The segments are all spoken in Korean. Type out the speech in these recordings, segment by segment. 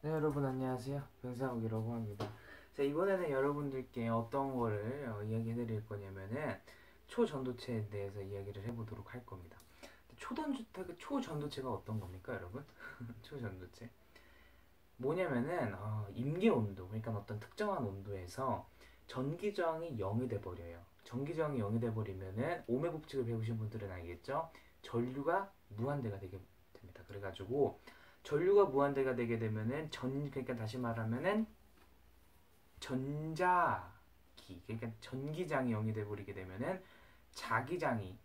네, 여러분 안녕하세요. 변상욱이라고 합니다. 자, 이번에는 여러분들께 어떤 거를 이야기해 드릴 거냐면은 초전도체에 대해서 이야기를 해보도록 할 겁니다. 초전도체가 어떤 겁니까, 여러분? 초전도체. 뭐냐면은 임계 온도, 그러니까 어떤 특정한 온도에서 전기 저항이 0이 돼 버려요. 전기 저항이 0이 돼 버리면은 오hm 법칙을 배우신 분들은 알겠죠? 전류가 무한대가 되게 됩니다. 그래가지고 전류가 무한대가 되게 되면은 그러니까 다시 말하면은 그러니까 전기장이 0이 돼 버리게 되면은 자기장이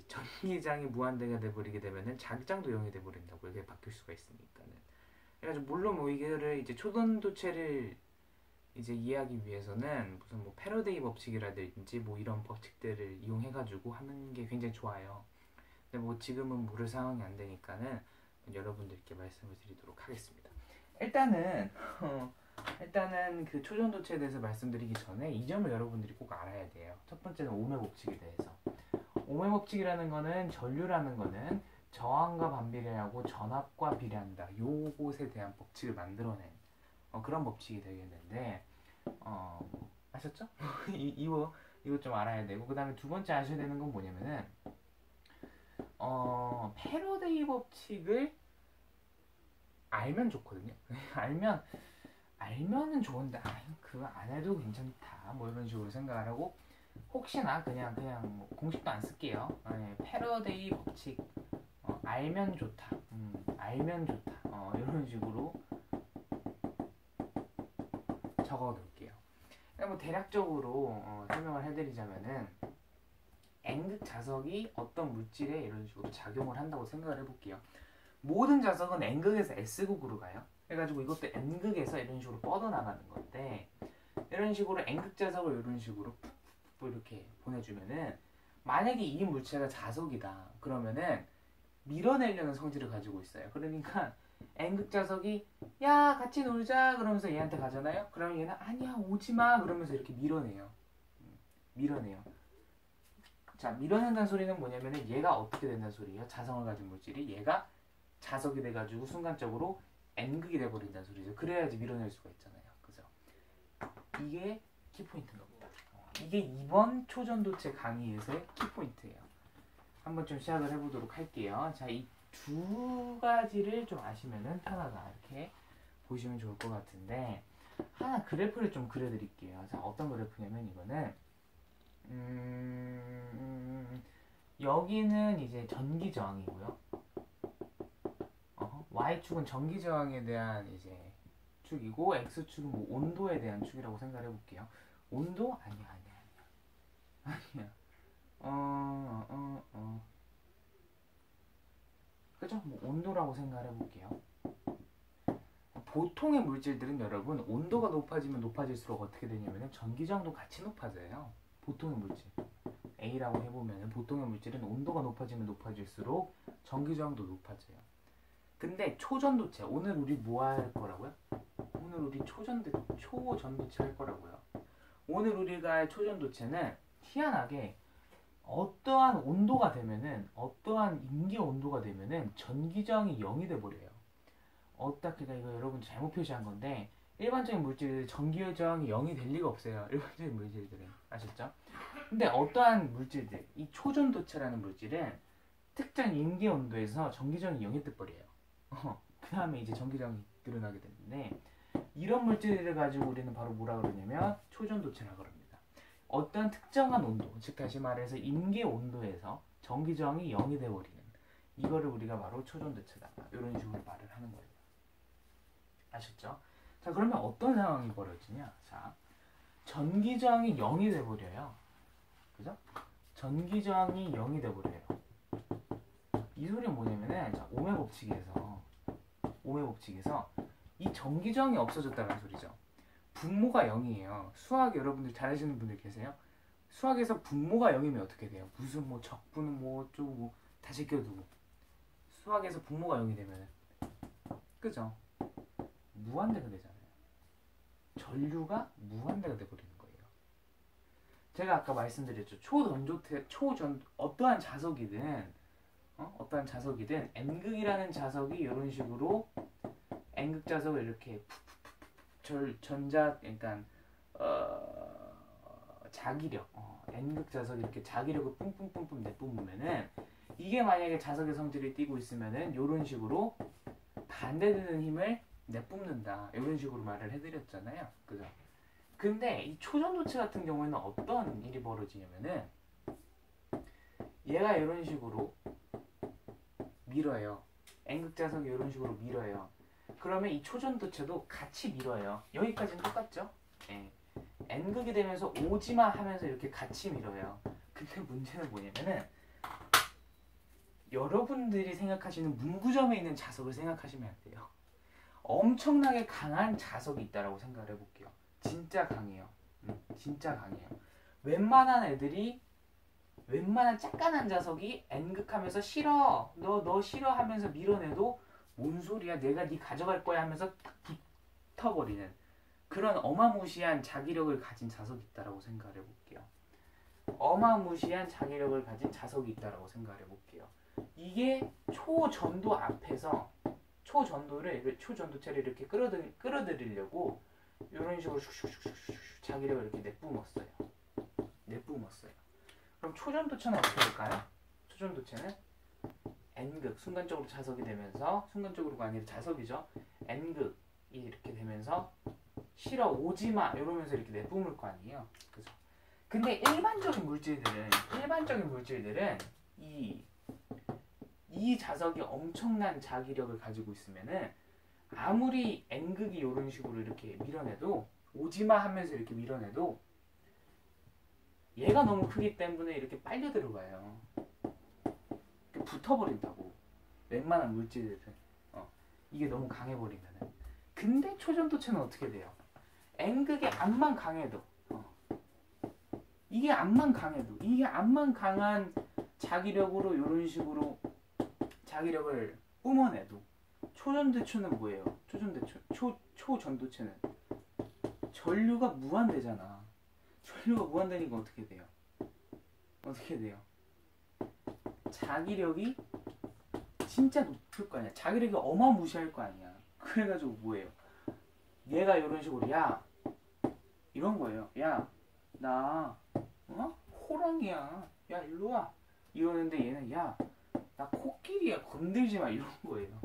전기장이 무한대가 돼 버리게 되면은 자기장도 0이 돼 버린다고 이게 바뀔 수가 있으니까는. 그래가지고 물론 뭐 이거를 이제 초전도체를 이제 이해하기 위해서는 무슨 뭐 패러데이 법칙이라든지 뭐 이런 법칙들을 이용해가지고 하는 게 굉장히 좋아요. 근데 뭐 지금은 모를 상황이 안 되니까는 여러분들께 말씀을 드리도록 하겠습니다. 일단은 일단은 그 초전도체에 대해서 말씀드리기 전에 이 점을 여러분들이 꼭 알아야 돼요. 첫 번째는 오메 법칙에 대해서. 오메 법칙이라는 거는 전류라는 거는 저항과 반비례하고 전압과 비례한다. 요것에 대한 법칙을 만들어낸 그런 법칙이 되겠는데 아셨죠? 이거 좀 알아야 되고 그 다음에 두 번째 아셔야 되는 건 뭐냐면은 패러데이 법칙을 알면 좋거든요. 알면은 좋은데 그거 안 해도 괜찮다. 뭐 이런 식으로 생각을 하고 혹시나 그냥 뭐 공식도 안 쓸게요. 패러데이 법칙 알면 좋다. 알면 좋다. 이런 식으로 적어둘게요. 뭐 대략적으로 설명을 해드리자면은 N극 자석이 어떤 물질에 이런 식으로 작용을 한다고 생각을 해볼게요. 모든 자석은 N극에서 S극으로 가요. 그래가지고 이것도 N극에서 이런 식으로 뻗어나가는 건데 이런 식으로 N극 자석을 이런 식으로 푹푹 이렇게 보내주면은 만약에 이 물체가 자석이다 그러면은 밀어내려는 성질을 가지고 있어요. 그러니까 N극 자석이 야 같이 놀자 그러면서 얘한테 가잖아요. 그러면 얘는 아니야 오지마 그러면서 이렇게 밀어내요. 밀어내요. 자, 밀어낸다는 소리는 뭐냐면은 얘가 어떻게 된다는 소리예요. 자성을 가진 물질이 얘가 자석이 돼가지고 순간적으로 N극이 돼버린다는 소리죠. 그래야지 밀어낼 수가 있잖아요. 그죠? 이게 키포인트인 겁니다. 이게 이번 초전도체 강의에서의 키포인트예요. 한번 좀 시작을 해보도록 할게요. 자, 이 두 가지를 좀 아시면은 편하다. 이렇게 보시면 좋을 것 같은데 하나 그래프를 좀 그려드릴게요. 자, 어떤 그래프냐면 이거는 여기는 이제 전기 저항이고요. Y축은 전기 저항에 대한 이제 축이고 X축은 뭐 온도에 대한 축이라고 생각해 볼게요. 온도? 아니야. 그죠? 뭐 온도라고 생각해 볼게요. 보통의 물질들은 여러분 온도가 높아지면 높아질수록 어떻게 되냐면 전기 저항도 같이 높아져요. 보통의 물질. A라고 해보면 보통의 물질은 온도가 높아지면 높아질수록 전기 저항도 높아져요. 근데 초전도체 오늘 우리 뭐 할 거라고요? 오늘 우리 초전도체 할 거라고요. 오늘 우리가 할 초전도체는 희한하게 어떠한 온도가 되면은 어떠한 임계 온도가 되면은 전기 저항이 0이 돼 버려요. 어떻게 이거 여러분 잘못 표시한 건데 일반적인 물질들 전기 저항이 0이 될 리가 없어요. 일반적인 물질들은 아셨죠? 근데 어떠한 물질들 이 초전도체라는 물질은 특정 임계 온도에서 전기 저항이 0이 돼 버려요. 그 다음에 이제 전기 저항이 늘어나게 되는데 이런 물질을 가지고 우리는 바로 뭐라 그러냐면 초전도체라 그럽니다. 어떤 특정한 온도, 즉 다시 말해서 임계 온도에서 전기 저항이 0이 돼버리는 이거를 우리가 바로 초전도체다. 이런 식으로 말을 하는 거예요. 아셨죠? 자, 그러면 어떤 상황이 벌어지냐? 자, 전기 저항이 0이 돼버려요. 그죠? 전기 저항이 0이 돼버려요. 이 소리는 뭐냐면은 자, 오메 법칙에서 이 전기 저항이 없어졌다는 소리죠. 분모가 0이에요. 수학 여러분들 잘하시는 분들 계세요? 수학에서 분모가 0이면 어떻게 돼요? 무슨 뭐 적분은 뭐 어쩌고 뭐 다 제껴두고 수학에서 분모가 0이 되면 그죠? 무한대가 되잖아요. 전류가 무한대가 돼버리는 거예요. 제가 아까 말씀드렸죠. 어떠한 자석이든 어떠한 자석이든 N극이라는 자석이 이런 식으로 N극 자석을 이렇게 전자 그러니까 자기력 N극 자석이 이렇게 자기력을 뿜뿜뿜뿜 내뿜으면은 이게 만약에 자석의 성질을 띠고 있으면은 이런 식으로 반대되는 힘을 내뿜는다 이런 식으로 말을 해드렸잖아요. 그죠? 근데 이 초전도체 같은 경우에는 어떤 일이 벌어지냐면은 얘가 이런 식으로 밀어요. N극 자석이 이런 식으로 밀어요. 그러면 이 초전도체도 같이 밀어요. 여기까지는 똑같죠? 예. N극이 되면서 오지마 하면서 이렇게 같이 밀어요. 근데 문제는 뭐냐면은 여러분들이 생각하시는 문구점에 있는 자석을 생각하시면 안 돼요. 엄청나게 강한 자석이 있다라고 생각을 해볼게요. 진짜 강해요. 진짜 강해요. 웬만한 짝깐한 자석이 N극 하면서 싫어 너 싫어 하면서 밀어내도 뭔 소리야 내가 네 가져갈 거야 하면서 딱 붙어버리는 그런 어마무시한 자기력을 가진 자석이 있다라고 생각을 해볼게요. 어마무시한 자기력을 가진 자석이 있다라고 생각을 해볼게요. 이게 초전도 앞에서 초전도체를 이렇게 끌어들이려고 이런 식으로 슉슉슉슉 자기력을 이렇게 내뿜었어요. 그럼 초전도체는 어떻게 될까요? 초전도체는 N극 순간적으로 자석이 되면서 순간적으로가 아니라 자석이죠. N극이 이렇게 되면서 싫어 오지마 이러면서 이렇게 내뿜을 거 아니에요. 그죠? 근데 일반적인 물질들은 이 자석이 엄청난 자기력을 가지고 있으면은 아무리 N극이 이런 식으로 이렇게 밀어내도 오지마 하면서 이렇게 밀어내도 얘가 너무 크기 때문에 이렇게 빨려 들어가요. 붙어버린다고. 웬만한 물질들은 이게 너무 강해버리면은. 근데 초전도체는 어떻게 돼요? N극의 암만 강해도 이게 암만 강한 자기력으로 이런 식으로 자기력을 뿜어내도 초전도체는 뭐예요? 초전도체는 전류가 무한대잖아. 전류가 무한대니까 어떻게 돼요? 자기력이 진짜 높을 거 아니야. 자기력이 어마무시할 거 아니야. 그래가지고 뭐예요? 얘가 이런 식으로 야 이런 거예요. 야 나 호랑이야. 야 일로 와. 이러는데 얘는 야 나 코끼리야. 건들지 마. 이런 거예요.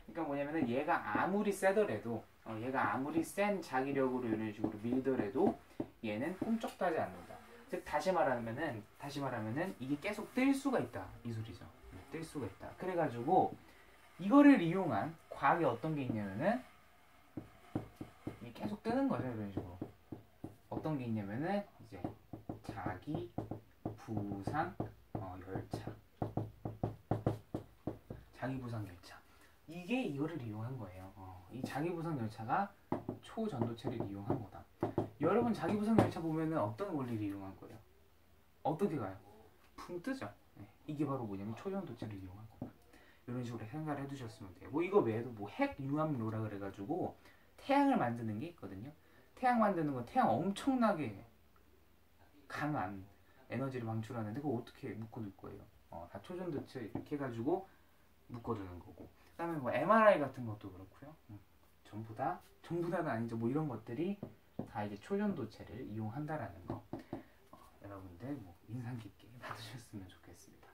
그러니까 뭐냐면은 얘가 아무리 세더라도 얘가 아무리 센 자기력으로 이런 식으로 밀더라도 얘는 꿈쩍도 하지 않는다. 즉 다시 말하면은 이게 계속 뜰 수가 있다 이 소리죠. 뜰 수가 있다. 그래가지고 이거를 이용한 과학에 어떤 게 있냐면은 이게 계속 뜨는 거죠 이런 식으로. 어떤 게 있냐면은 이제 자기 부상 열차. 자기 부상 열차. 이게 이거를 이용한 거예요. 이 자기 부상 열차가 초전도체를 이용한 거다. 여러분 자기 부상 열차 보면은 어떤 원리를 이용한 거예요? 어떻게 가요? 붕 뜨죠. 네. 이게 바로 뭐냐면 초전도체를 이용한 거다. 이런 식으로 생각을 해두셨으면 돼요. 뭐 이거 외에도 뭐 핵융합로라 그래가지고 태양을 만드는 게 있거든요. 태양 만드는 건 태양 엄청나게 강한 에너지를 방출하는데 그거 어떻게 묶어둘 거예요? 다 초전도체 이렇게 해가지고 묶어두는 거고. 그다음에 뭐 MRI 같은 것도 그렇고요. 전부 다는 아니죠. 뭐 이런 것들이 다 이제 초전도체를 이용한다라는 거. 여러분들 뭐 인상 깊게 받으셨으면 좋겠습니다.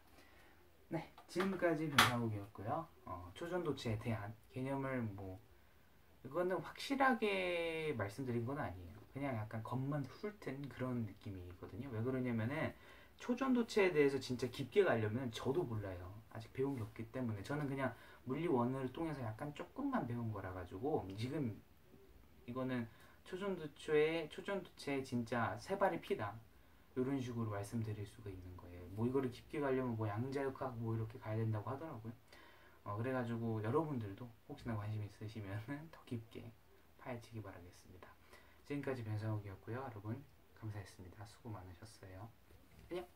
네, 지금까지 변상욱이었고요. 초전도체에 대한 개념을 뭐 이거는 확실하게 말씀드린 건 아니에요. 그냥 약간 겉만 훑은 그런 느낌이거든요. 왜 그러냐면은 초전도체에 대해서 진짜 깊게 가려면 저도 몰라요. 아직 배운 게 없기 때문에 저는 그냥 물리 원을 통해서 약간 조금만 배운 거라 가지고 지금 이거는 초전도체의 진짜 세 발의 피다 이런 식으로 말씀드릴 수가 있는 거예요. 뭐 이거를 깊게 가려면 뭐 양자역학 뭐 이렇게 가야 된다고 하더라고요. 그래가지고 여러분들도 혹시나 관심 있으시면 더 깊게 파헤치기 바라겠습니다. 지금까지 변상욱이었고요. 여러분 감사했습니다. 수고 많으셨어요. 안녕.